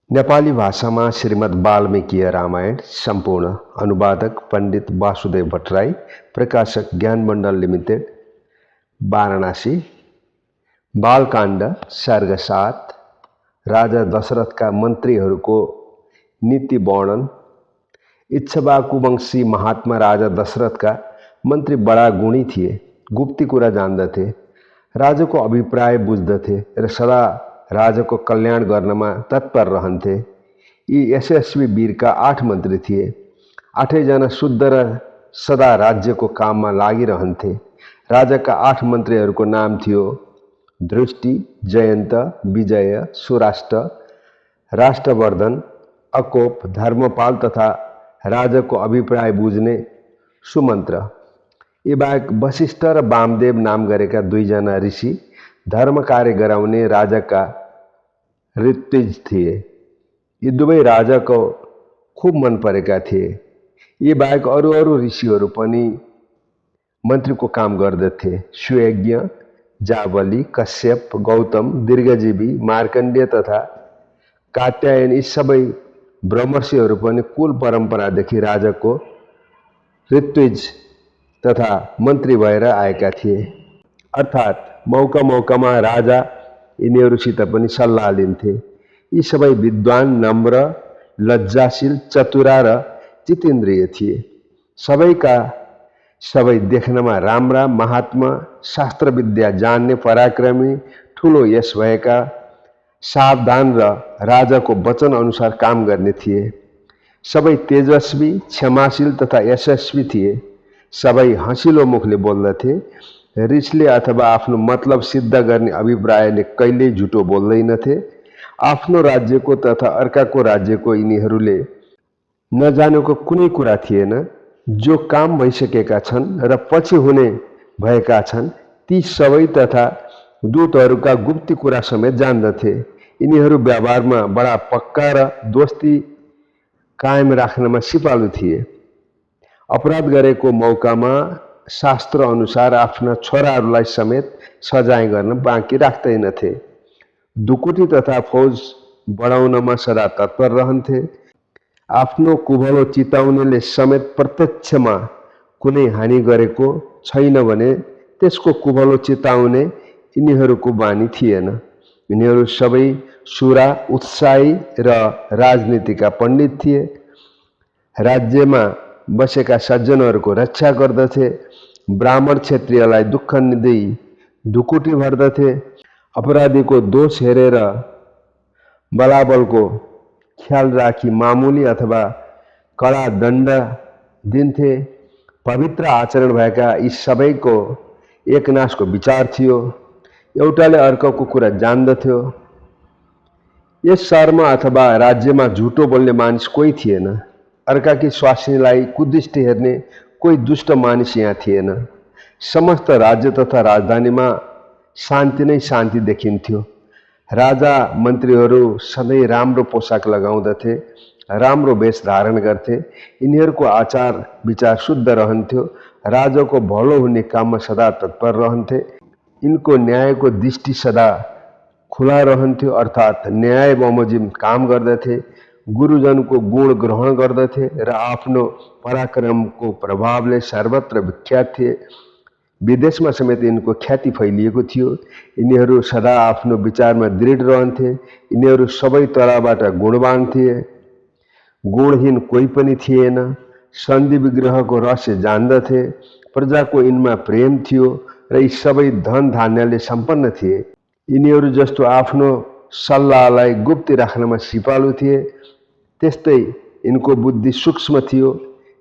नेपाली भाषामा श्रीमद् वाल्मीकि रामायण सम्पूर्ण अनुवादक पण्डित वासुदेव भट्टराई, प्रकाशक ज्ञानमण्डल लिमिटेड, वाराणसी। बालकाण्ड सर्ग 7 राजा दशरथका मन्त्रीहरूको नीति वर्णन। इक्ष्वाकुवंशी महात्मा राजा दशरथका मन्त्री बडा गुणी थिए, गुप्ती कुरा जान्दथे, राजाको अभिप्राय बुझ्दथे र सदा राजाको कल्याण गर्नमा तत्पर रहन्थे। यी यशस्वी वीरका 8 मन्त्री थिए। 8 जना शुद्ध र सदा राज्यको काममा लागिरहन्थे। राजाका 8 मन्त्रीहरूको नाम थियो दृष्टि, जयन्त, विजय, सुराष्ट्र, राष्ट्रवर्धन, अकोप, धर्मपाल तथा राजाको अभिप्राय बुझ्ने सुमन्त्र। यी बाहेक वशिष्ठ र वामदेव नाम गरेका 2 जना ऋषि धर्म कार्य गराउने राजाका ऋत्विज थिए। यी दुवै राजाको खूब मन परेका थिए। यी बाहेक अरू ऋषिहरू पनि मन्त्रीको काम गर्दथे। सुयज्ञ, जावली, कश्यप, गौतम, दीर्घजीवी, मार्कण्डेय तथा कात्यायन यी सबै ब्रह्मर्षिहरू पनि कुल परम्परादेखि राजाको ऋत्विज तथा मन्त्री भएर आएका थिए। अर्थात् मौकामा राजा यिनीहरूसित पनि सल्लाह लिन्थे। यी सबै विद्वान, नम्र, लज्जाशील, चतुरा र जितेन्द्रिय थिए। सबैका सबै देख्नमा राम्रा, महात्मा, शास्त्र विद्या जान्ने, पराक्रमी, ठुलो यश भएका, सावधान र राजाको वचन अनुसार काम गर्ने थिए। सबै तेजस्वी, क्षमाशील तथा यशस्वी थिए। सबै हँसिलो मुखले बोल्दथे। रिसले अथवा आफ्नो मतलब सिद्ध गर्ने अभिप्रायले कहिल्यै झुटो बोल्दैनथे। आफ्नो राज्यको तथा अर्काको राज्यको यिनीहरूले नजानेको कुनै कुरा थिएन। जो काम भइसकेका छन् र पछि हुने भएका छन् ती सबै तथा दूतहरूका गुप्ती कुरा समेत जान्दथे। यिनीहरू व्यवहारमा बडा पक्का र दोस्ती कायम राख्नमा सिपालु थिए। अपराध गरेको मौकामा शास्त्र अनुसार आफ्ना छोराहरूलाई समेत सजाय गर्न बाँकी राख्दैनथे। दुकुटी तथा फौज बढाउनमा सदा तत्पर रहन्थे। आफ्नो कुभलो चिताउनेले समेत प्रत्यक्षमा कुनै हानि गरेको छैन भने त्यसको कुभलो चिताउने यिनीहरूको बानी थिएन। यिनीहरू सबै सुरा, उत्साही र राजनीतिका पण्डित थिए। राज्यमा बसेका सज्जनहरूको रक्षा गर्दथे। ब्राह्मण क्षत्रियलाई दुःख दिँदै ढुकुटी भर्दथे। अपराधीको दोष हेरेर बलाबलको ख्याल राखी मामुली अथवा कडा दण्ड दिन्थे। पवित्र आचरण भएका यी सबैको एकनाशको विचार थियो। एउटाले अर्काको कुरा जान्दथ्यो। यस शहरमा अथवा राज्यमा झुटो बोल्ने मानिस कोही थिएन। अर्काकी स्वास्नीलाई कुदृष्टि हेर्ने कोही दुष्ट मानिस यहाँ थिएन। समस्त राज्य तथा राजधानीमा शान्ति नै शान्ति देखिन्थ्यो। राजा मन्त्रीहरू सधैँ राम्रो पोसाक लगाउँदथे, राम्रो वेश धारण गर्थे। यिनीहरूको आचार विचार शुद्ध रहन्थ्यो। राजाको भलो हुने काममा सदा तत्पर रहन्थे। यिनको न्यायको दृष्टि सदा खुला रहन्थ्यो, अर्थात् न्याय बमोजिम काम गर्दथे। गुरुजनको गुण ग्रहण गर्दथे र आफ्नो पराक्रमको प्रभावले सर्वत्र विख्यात थिए। विदेशमा समेत यिनको ख्याति फैलिएको थियो। यिनीहरू सदा आफ्नो विचारमा दृढ रहन्थे। यिनीहरू सबै तहबाट गुणवान थिए। गुणहीन कोही पनि थिएन। सन्धि विग्रहको रहस्य जान्दथे। प्रजाको यिनमा प्रेम थियो र यी सबै धन धान्यले सम्पन्न थिए। यिनीहरू जस्तो आफ्नो सल्लाहलाई गुप्ती राख्नमा सिपालु थिए, त्यस्तै यिनको बुद्धि सूक्ष्म थियो।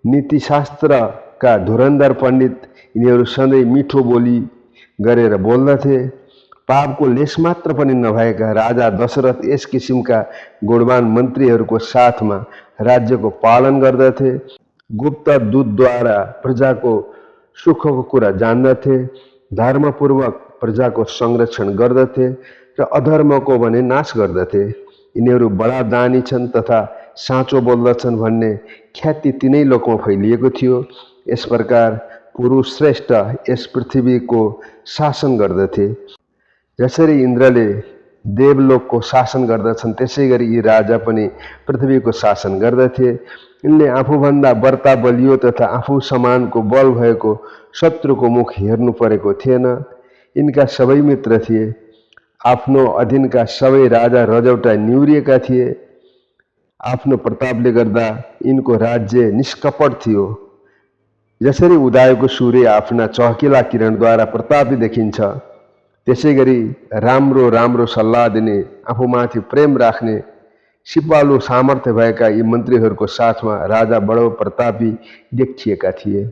नीतिशास्त्रका धुरन्धर पण्डित यिनीहरू सधैँ मिठो बोली गरेर बोल्दथे। पापको लेस मात्र पनि नभएका राजा दशरथ यस किसिमका गुणवान मन्त्रीहरूको साथमा राज्यको पालन गर्दथे। गुप्त दूतद्वारा प्रजाको सुखको कुरा जान्दथे। धर्मपूर्वक प्रजाको संरक्षण गर्दथे र अधर्मको भने नाश गर्दथे। यिनीहरू बडा दानी छन् तथा साँचो बोल्दछन् भन्ने ख्याति तिनै लोकमा फैलिएको थियो। यस प्रकार पुरुष श्रेष्ठ यस पृथ्वीको शासन गर्दथे। जसरी इन्द्रले देवलोकको शासन गर्दछन्, त्यसै गरी यी राजा पनि पृथ्वीको शासन गर्दथे। यिनले आफूभन्दा बर्ता बलियो तथा आफू समानको बल भएको शत्रुको मुख हेर्नु परेको थिएन। यिनका सबै मित्र थिए। आफ्नो अधीनका सबै राजा रजौटा निहुरिएका थिए। आफ्नो प्रतापले गर्दा यिनको राज्य निष्कपट थियो। जसरी उदाएको सूर्य आफ्ना चहकिला किरणद्वारा प्रतापी देखिन्छ, त्यसै गरी राम्रो राम्रो सल्लाह दिने, आफूमाथि प्रेम राख्ने, सिपालु सामर्थ्य भएका यी मन्त्रीहरूको साथमा राजा बडो प्रतापी देखिएका थिए।